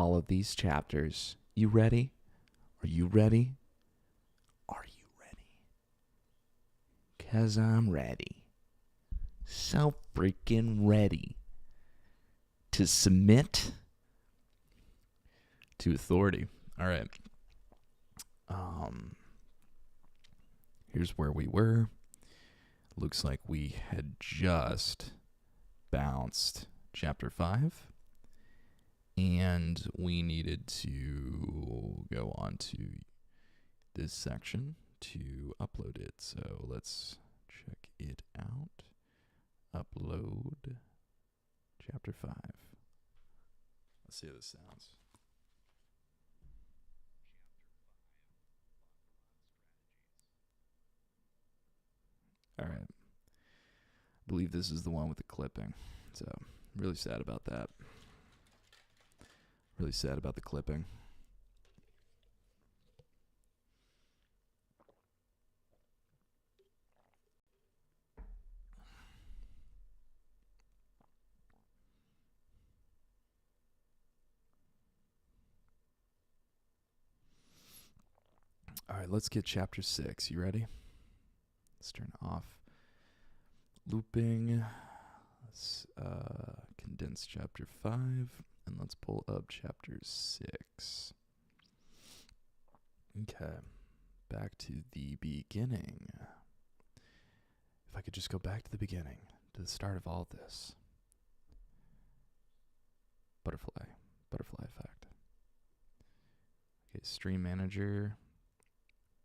all of these chapters. You ready? Are you ready? Are you ready? 'Cause I'm ready. So freaking ready to submit to authority. All right. Here's where we were. Looks like we had just bounced chapter 5. And we needed to go on to this section to upload it. So let's check it out. Upload chapter 5. Let's see how this sounds. All right. I believe this is the one with the clipping. So, really sad about that. Really sad about the clipping. All right, let's get chapter 6. You ready? Let's turn off looping. Let's condense chapter 5, and let's pull up chapter 6. Okay, back to the beginning. If I could just go back to the beginning, to the start of all this. Butterfly effect. Okay, stream manager.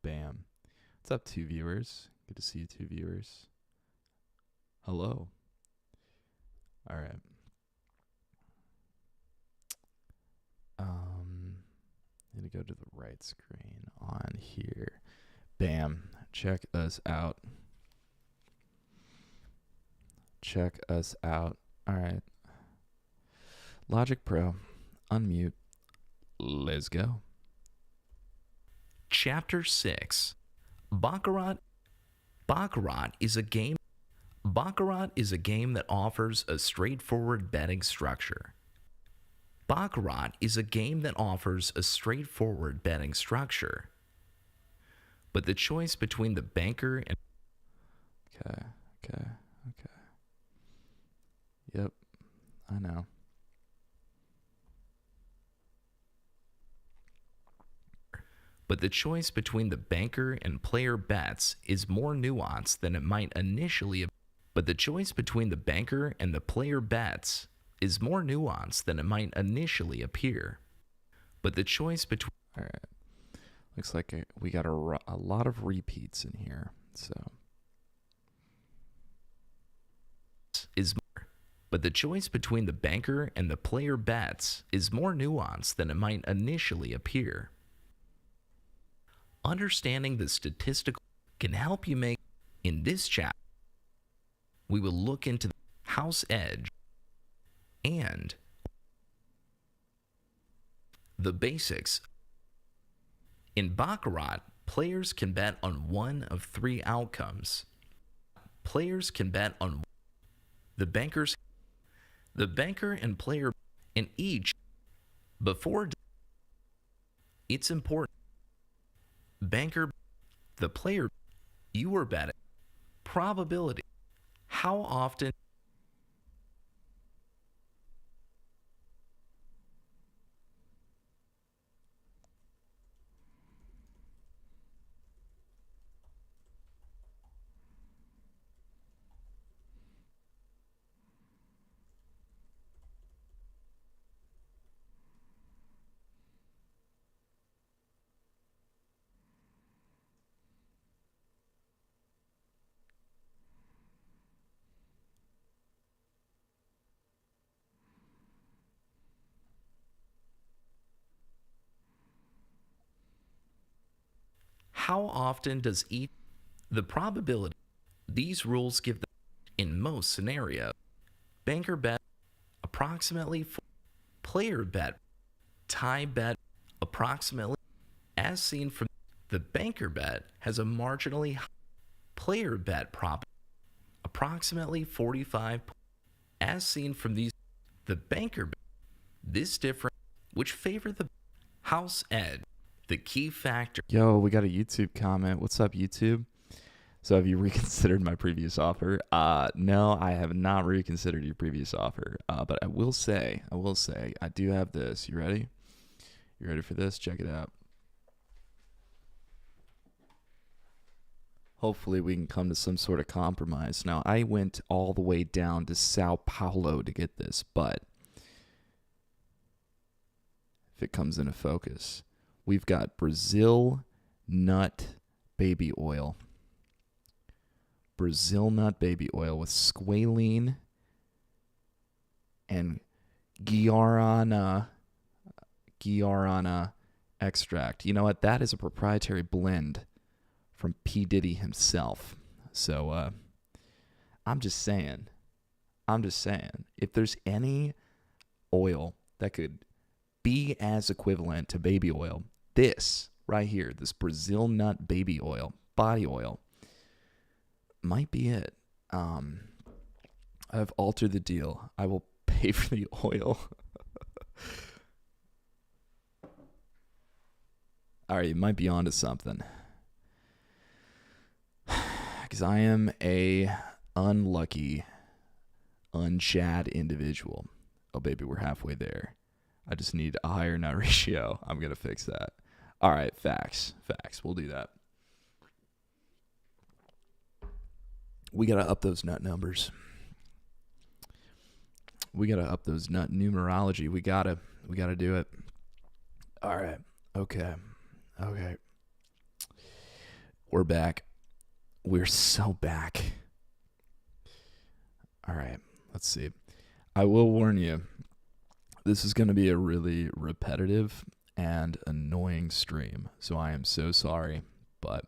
Bam. What's up, 2 viewers? Good to see you, 2 viewers. Hello. All right. Need to go to the right screen on here. Bam. Check us out. Check us out. All right. Logic Pro. Unmute. Let's go. Chapter 6. Baccarat. Baccarat is a game that offers a straightforward betting structure. Baccarat is a game that offers a straightforward betting structure. But the choice between the banker and Okay. Yep. I know. But the choice between the banker and player bets is more nuanced than it might initially appear. But the choice between the banker and the player bets is more nuanced than it might initially appear. But the choice between... All right. Looks like we got a lot of repeats in here. So. But the choice between the banker and the player bets is more nuanced than it might initially appear. Understanding the statistical can help you make... In this chapter, we will look into the house edge and the basics. In Baccarat, players can bet on one of 3 outcomes. Players can bet on the banker and player in each. Before it's important. Banker, the player, you are betting. Probability. How often? How often does each the probability? These rules give the in most scenarios. Banker bet approximately player bet tie bet approximately as seen from the banker bet has a marginally player bet prop approximately 45 as seen from these the banker bet. This difference which favor the house edge. The key factor. Yo, we got a YouTube comment. What's up, YouTube? So have you reconsidered my previous offer? No, I have not reconsidered your previous offer. But I will say, I do have this. You ready? You ready for this? Check it out. Hopefully we can come to some sort of compromise. Now, I went all the way down to Sao Paulo to get this, but if it comes into focus, we've got Brazil nut baby oil. Brazil nut baby oil with squalene and guarana extract. You know what? That is a proprietary blend from P. Diddy himself. So I'm just saying, if there's any oil that could be as equivalent to baby oil, this right here, this Brazil nut baby oil, body oil, might be it. I've altered the deal. I will pay for the oil. All right, you might be onto something. Because I am a unlucky, unchad individual. Oh, baby, we're halfway there. I just need a higher nut ratio. I'm going to fix that. All right, facts. We'll do that. We got to up those nut numbers. We got to up those nut numerology. We got to do it. All right. Okay. We're back. We're so back. All right. Let's see. I will warn you, this is going to be a really repetitive and annoying stream. So I am so sorry, but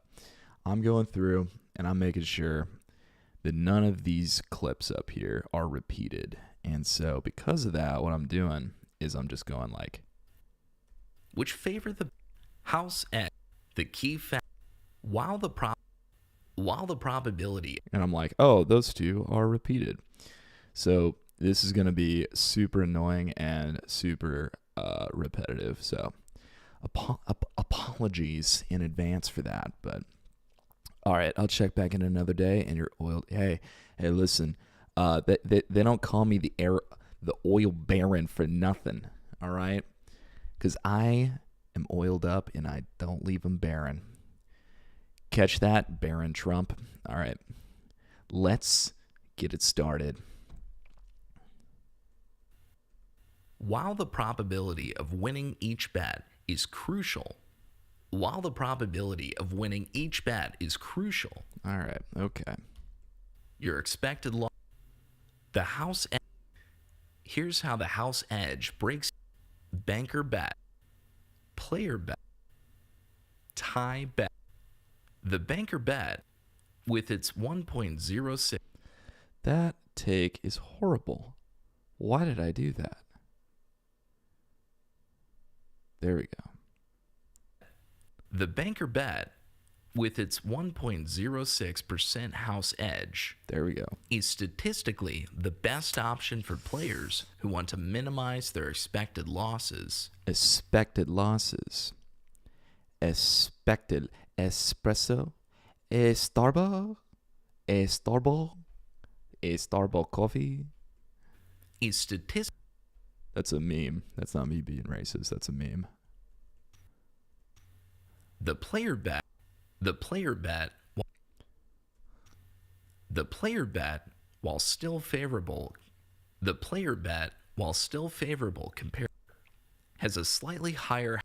I'm going through and I'm making sure that none of these clips up here are repeated. And so because of that, what I'm doing is I'm just going like, which favor the house edge. The key factor. While the probability. And I'm like, oh, those two are repeated. So this is going to be super annoying and super repetitive. So apologies in advance for that. But all right, I'll check back in another day and you're oiled. Hey, listen, they don't call me the oil baron for nothing. All right. Because I am oiled up and I don't leave them barren. Catch that, Baron Trump. All right, let's get it started. While the probability of winning each bet is crucial. All right, okay. Your expected loss. The house edge. Here's how the house edge breaks. Banker bet. Player bet. Tie bet. The banker bet, with its 1.06. That take is horrible. Why did I do that? There we go. The banker bet, with its 1.06% house edge. There we go. Is statistically the best option for players who want to minimize their expected losses. Expected losses. Expected espresso, Starbucks coffee. Is statistic. That's a meme. That's not me being racist. That's a meme. The player bet, while still favorable compared, has a slightly higher.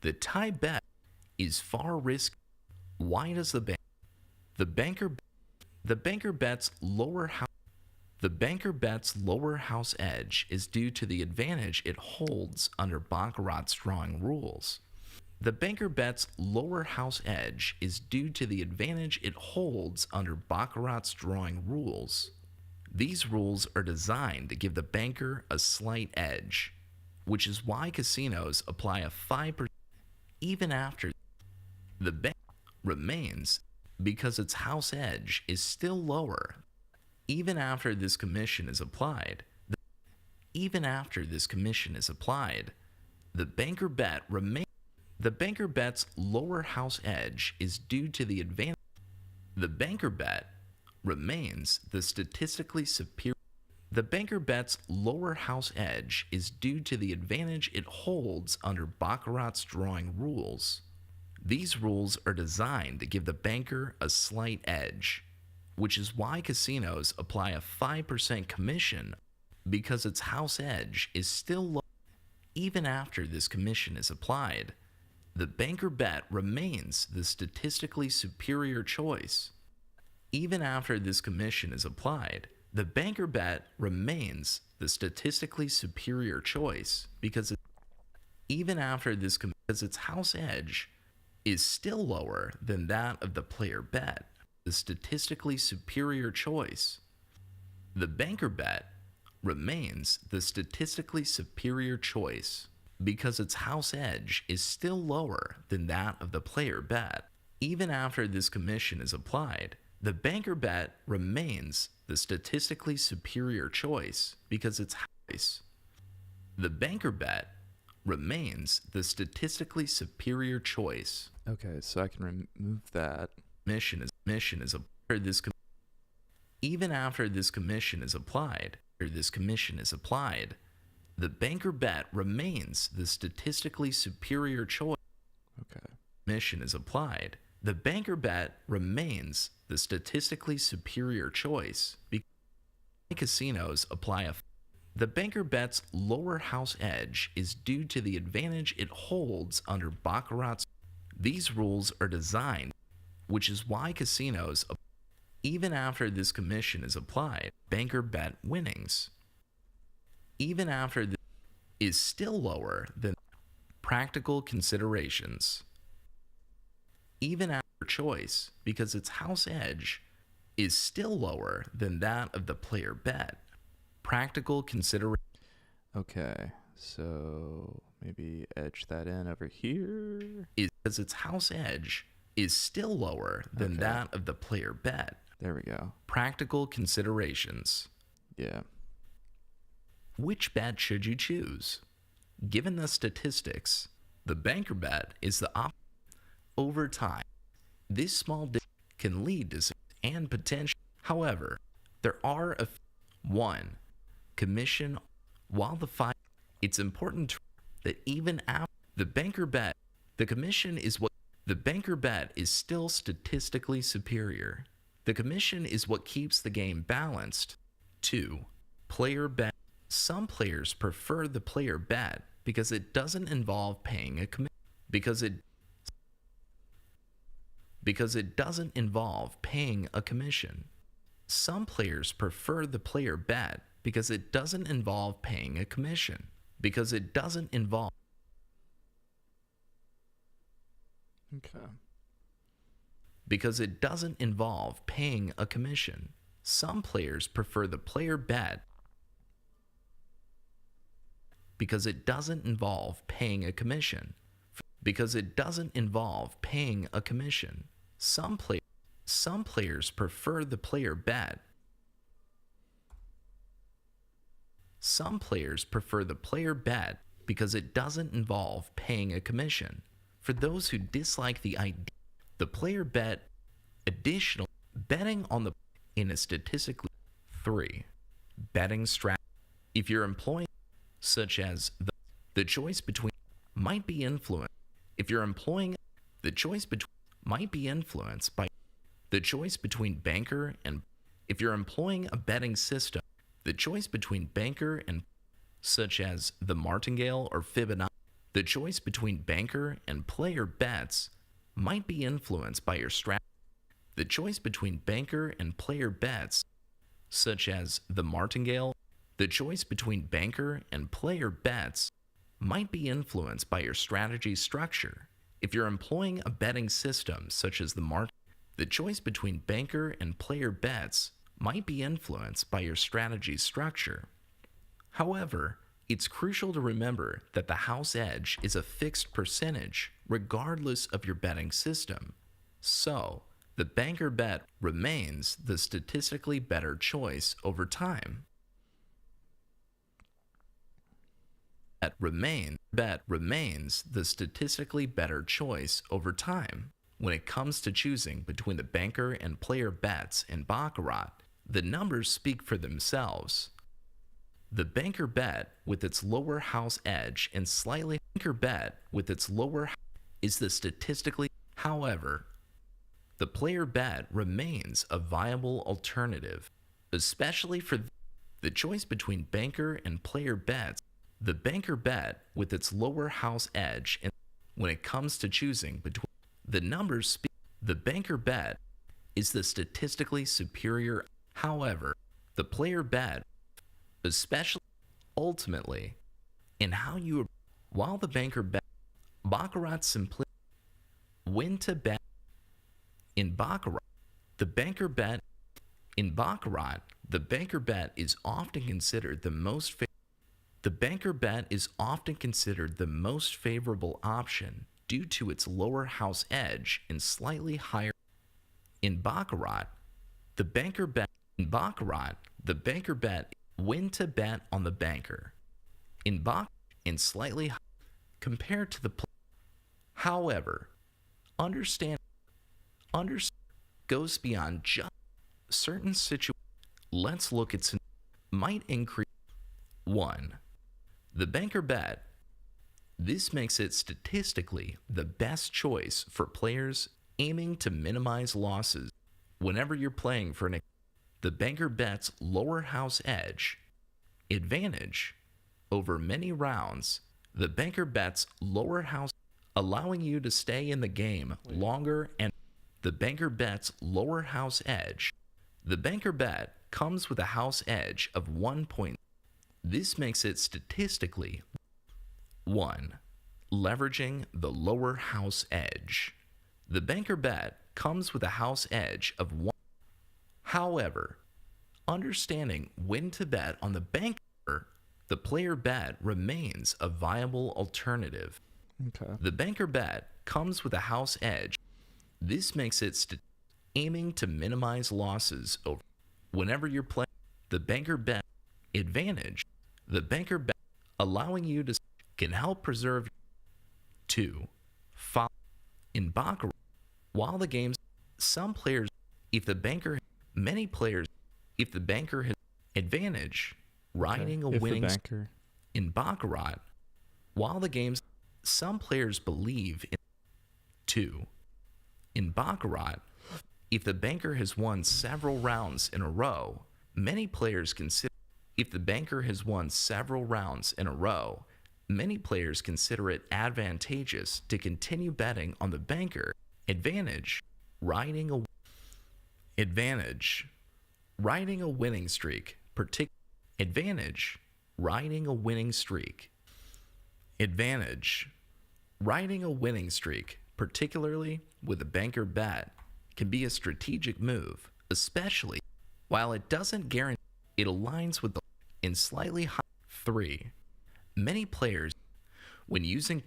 The tie bet is far risk. Why does the banker bet's lower house edge is due to the advantage it holds under Baccarat's drawing rules. The banker bet's lower house edge is due to the advantage it holds under Baccarat's drawing rules. These rules are designed to give the banker a slight edge, which is why casinos apply a 5% even after the bet remains, because its house edge is still lower. Even after this commission is applied, The banker bet remains. The banker bet's lower house edge is due to the advantage. The banker bet remains the statistically superior. The banker bet's lower house edge is due to the advantage it holds under Baccarat's drawing rules. These rules are designed to give the banker a slight edge, which is why casinos apply a 5% commission because its house edge is still low even after this commission is applied. The banker bet remains the statistically superior choice. Even after this commission is applied, the banker bet remains the statistically superior choice because its house edge is still lower than that of the player bet, the statistically superior choice. The banker bet remains the statistically superior choice because its house edge is still lower than that of the player bet. Even after this commission is applied, the banker bet remains the statistically superior choice because its house. The banker bet remains the statistically superior choice. Okay, so I can remove that. Even after this commission is applied, the banker bet remains the statistically superior choice. Okay. Commission is applied. The banker bet remains the statistically superior choice because casinos apply a. The banker bet's lower house edge is due to the advantage it holds under Baccarat's. These rules are designed, which is why casinos, even after this commission is applied, banker bet winnings. Even after this is still lower than practical considerations. Even after choice, because its house edge is still lower than that of the player bet. Practical consideration. Okay, so maybe edge that in over here. Is because its house edge is still lower than that of the player bet. There we go. Practical considerations. Yeah. Which bet should you choose? Given the statistics, the banker bet is the option. Over time, this small difference can lead to and potential. However, there are a 1. Commission. While it's important that even after the banker bet, the commission is what the banker bet is still statistically superior. The commission is what keeps the game balanced. 2. Player bet. Some players prefer the player bet because it doesn't involve paying a commission. Because it doesn't involve paying a commission. Some players prefer the player bet because it doesn't involve paying a commission. Because it doesn't involve. Okay. Because it doesn't involve paying a commission. Some players prefer the player bet because it doesn't involve paying a commission. Because it doesn't involve paying a commission. Some players prefer the player bet. Some players prefer the player bet because it doesn't involve paying a commission. For those who dislike the idea, the player bet, additional betting on the in a statistically. 3. Betting strategy. If you're employing, such as the choice between might be influenced. If you're employing, the choice between might be influenced by the choice between banker and. If you're employing a betting system, the choice between banker and, such as the martingale or Fibonacci, the choice between banker and player bets might be influenced by your strategy. The choice between banker and player bets, such as the martingale, the choice between banker and player bets might be influenced by your strategy structure. If you're employing a betting system such as the choice between banker and player bets might be influenced by your strategy structure. However, it's crucial to remember that the house edge is a fixed percentage regardless of your betting system. So, the banker bet remains the statistically better choice over time. bet remains the statistically better choice over time. When it comes to choosing between the banker and player bets in Baccarat, the numbers speak for themselves. The banker bet with its lower house edge and slightly banker bet with its lower is the statistically. However, the player bet remains a viable alternative, especially for the choice between banker and player bets. The banker bet with its lower house edge and when it comes to choosing between the numbers speak, the banker bet is the statistically superior. However, the player bet, especially ultimately, in how you while the banker bet Baccarat simply win to bet in Baccarat, the banker bet in Baccarat, the banker bet is often considered the most the banker bet is often considered the most favorable option due to its lower house edge and slightly higher. In Baccarat, the banker bet win to bet on the banker. In Baccarat, and slightly compared to the however, understand goes beyond just certain situations. Let's look at might increase 1. The banker bet. This makes it statistically the best choice for players aiming to minimize losses. Whenever you're playing for the banker bet's lower house edge advantage over many rounds, the banker bet's lower house allowing you to stay in the game longer and the banker bet's lower house edge. The banker bet comes with a house edge of 1 point. This makes it statistically 1. Leveraging the lower house edge. The banker bet comes with a house edge of 1. However, understanding when to bet on the banker, the player bet remains a viable alternative. Okay. The banker bet comes with a house edge. This makes it aiming to minimize losses over whenever you're playing the banker bet advantage. The banker bet allowing you to can help preserve 2. In Baccarat, while the games some players if the banker many players if the banker has advantage riding a winning in Baccarat, while the games some players believe in 2. In Baccarat, if the banker has won several rounds in a row, many players consider if the banker has won several rounds in a row, many players consider it advantageous to continue betting on the banker advantage, riding a winning streak, advantage, riding a winning streak, particularly with a banker bet, can be a strategic move, especially while it doesn't guarantee it aligns with the in slightly high 3. Many players, when using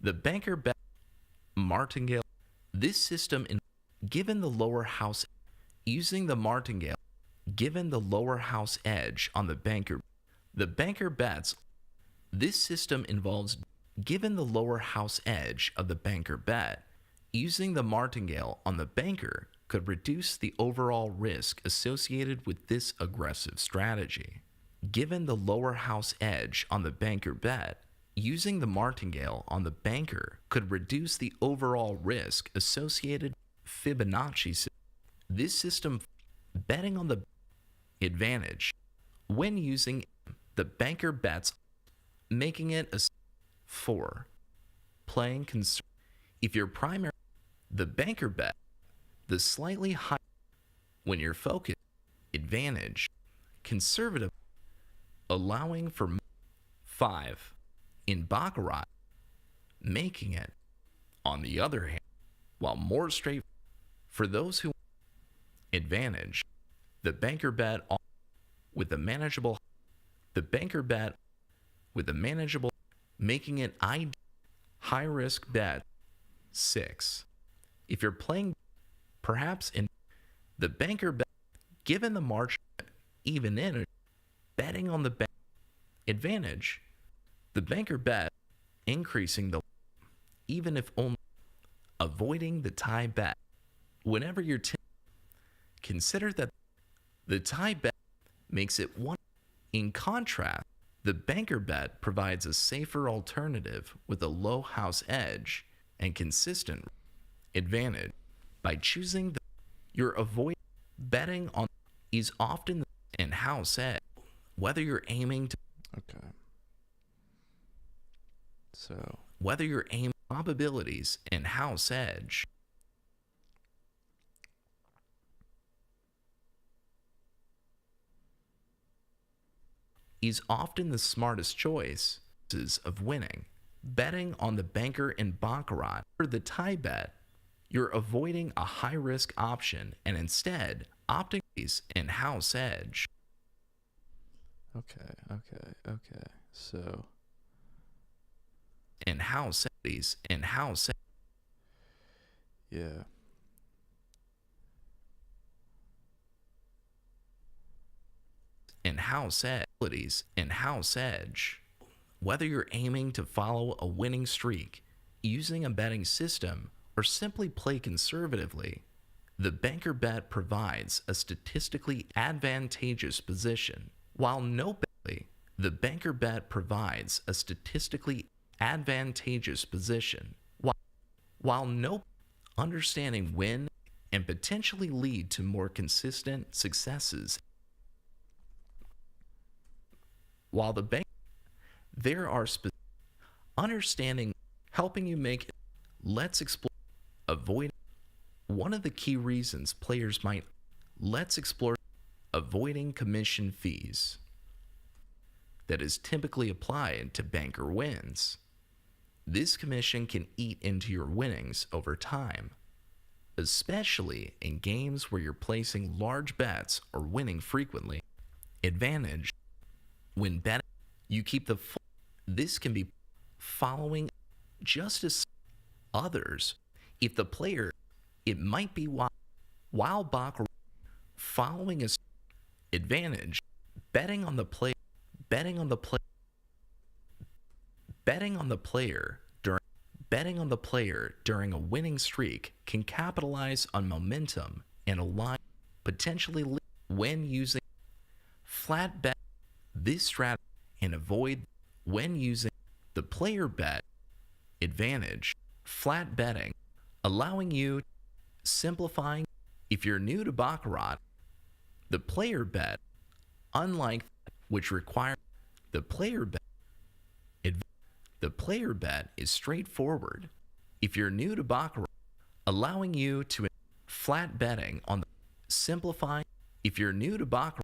the banker bet martingale, this system given the lower house using the martingale, given the lower house edge on the banker bets. This system involves given the lower house edge of the banker bet. Using the martingale on the banker could reduce the overall risk associated with this aggressive strategy. Given the lower house edge on the banker bet, using the martingale on the banker could reduce the overall risk associated with Fibonacci. This system betting on the advantage when using the banker bets, making it a 4. Playing if your primary the banker bet, the slightly high when you're focused advantage, conservative, allowing for 5 in Baccarat, making it, on the other hand, while more straight for those who advantage, the banker bet with a manageable, making it high risk bet 6. If you're playing perhaps in the banker bet, given the margin even in betting on the advantage, The banker bet, increasing the even if only avoiding the tie bet. Whenever you're consider that the tie bet makes it one. In contrast, the banker bet provides a safer alternative with a low house edge and consistent advantage. By choosing the you're avoiding betting on is often and house edge. Whether you're aiming to Okay. So, whether you're aiming probabilities and house edge is often the smartest choice of winning. Betting on the banker in Baccarat or the tie bet, you're avoiding a high risk option and instead opting in house edge. okay. So, In house edge in house yeah. in house edge in house edge. Whether you're aiming to follow a winning streak, using a betting system, or simply play conservatively, the banker bet provides a statistically advantageous position. While the banker bet provides a statistically advantageous position. While no understanding when and potentially lead to more consistent successes. While the bank there are understanding helping you make. Let's explore avoid one of the key reasons players might. Let's explore avoiding commission fees that is typically applied to banker wins. This commission can eat into your winnings over time, especially in games where you're placing large bets or winning frequently. Advantage when betting, you keep the full. This can be following just as others. If the player, it might be while Baccarat following a advantage, betting on the player, betting on the player, betting on the player during a winning streak can capitalize on momentum and align potentially when using flat bet. This strategy and avoid when using the player bet advantage, flat betting, allowing you simplifying. If you're new to Baccarat, the player bet, unlike which requires the player bet, the player bet is straightforward. If you're new to Baccarat, allowing you to flat betting on the simplifying. If you're new to Baccarat,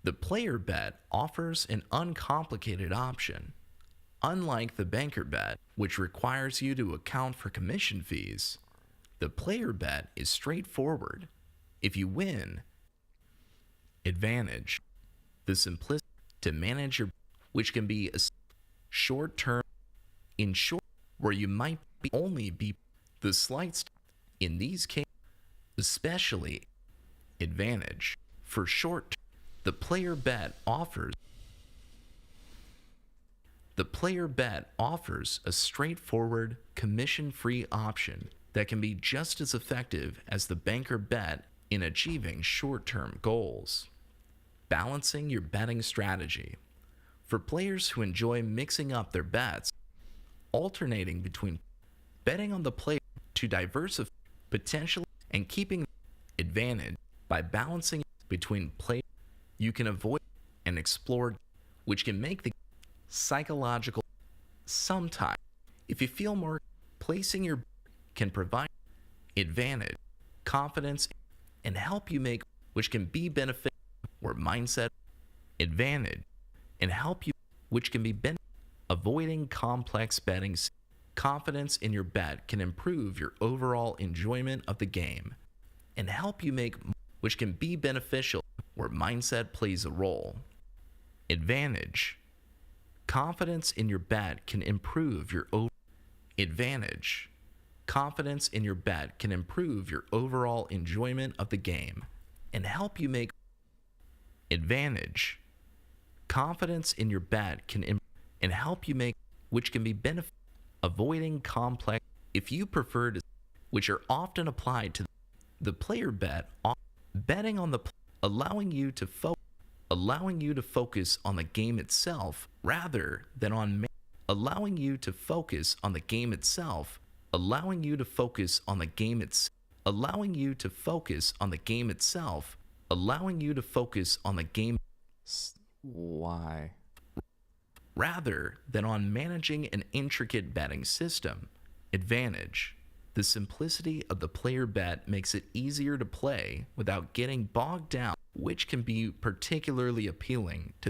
the player bet offers an uncomplicated option. Unlike the banker bet, which requires you to account for commission fees, the player bet is straightforward. If you win, advantage, the simplicity to manage your, which can be a short term, in short, where you might only be the slight in these cases, especially advantage for short. The player bet offers a straightforward, commission-free option that can be just as effective as the banker bet in achieving short-term goals. Balancing your betting strategy. For players who enjoy mixing up their bets, alternating between betting on the player to diversify potentially and keeping advantage by balancing between players, you can avoid and explore, which can make the psychological. Sometimes, if you feel more, placing your can provide advantage, confidence, and help you make, which can be beneficial or mindset advantage, and help you, which can be avoiding complex betting. Confidence in your bet can improve your overall enjoyment of the game and help you make, which can be beneficial where mindset plays a role. Advantage. Confidence in your bet can improve your advantage. Confidence in your bet can improve your overall enjoyment of the game and help you make advantage. Confidence in your bet can and help you make, which can be beneficial. Avoiding complex, if you prefer to, which are often applied to the player bet, betting on the, allowing you to focus on the game itself rather than on, allowing you to focus on the game itself, allowing you to focus on the game itself, allowing you to focus on the game itself, allowing you to focus on the game. Why? Rather than on managing an intricate betting system. Advantage: the simplicity of the player bet makes it easier to play without getting bogged down, which can be particularly appealing to